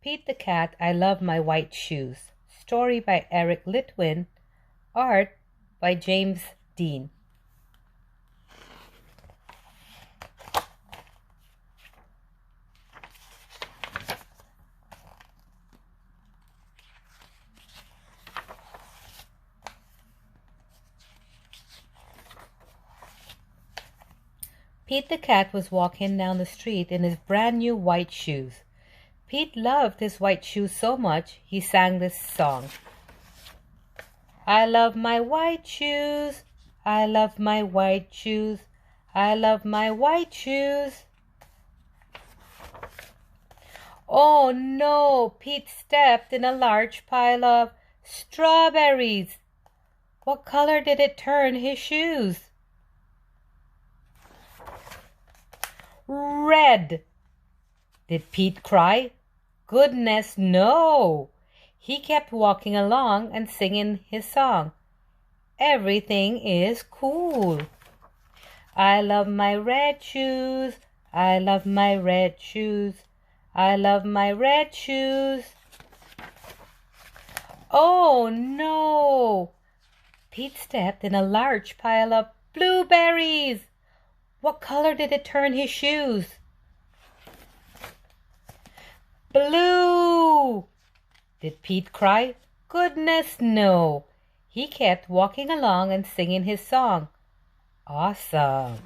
Pete the Cat, I Love My White Shoes. Story by Eric Litwin. Art by James Dean. Pete the Cat was walking down the street in his brand new white shoes. Pete loved his white shoes so much, he sang this song. I love my white shoes. I love my white shoes. I love my white shoes. Oh no, Pete stepped in a large pile of strawberries. What color did it turn his shoes? Red. Did Pete cry? Goodness, no. He kept walking along and singing his song. Everything is cool. I love my red shoes. I love my red shoes. I love my red shoes. Oh no! Pete stepped in a large pile of blueberries. What color did it turn his shoes? Blue! Did Pete cry? Goodness, no. He kept walking along and singing his song. Awesome.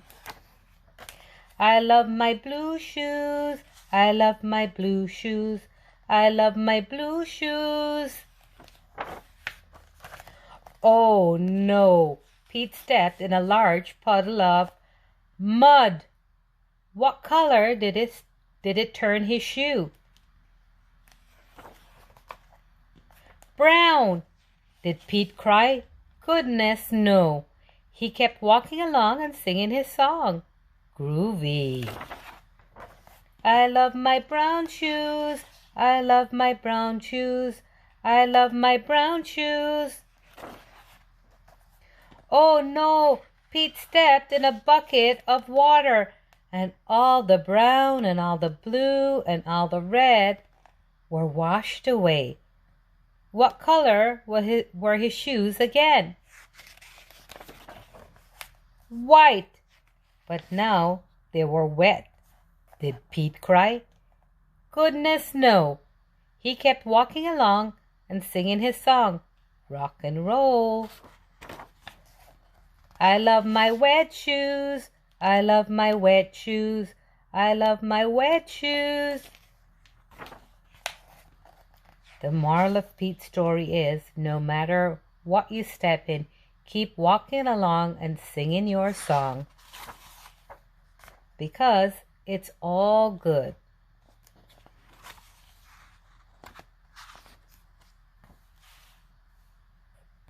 I love my blue shoes. I love my blue shoes. I love my blue shoes. Oh no. Pete stepped in a large puddle of mud. What color did it turn his shoe? Brown. Did Pete cry? Goodness, no. He kept walking along and singing his song. Groovy. I love my brown shoes. I love my brown shoes. I love my brown shoes. Oh no, Pete stepped in a bucket of water, and all the brown and all the blue and all the red were washed away. What color were his shoes again? White. But now they were wet. Did Pete cry? Goodness, no. He kept walking along and singing his song. Rock and roll. I love my wet shoes. I love my wet shoes. I love my wet shoes. The moral of Pete's story is, no matter what you step in, keep walking along and singing your song, because it's all good.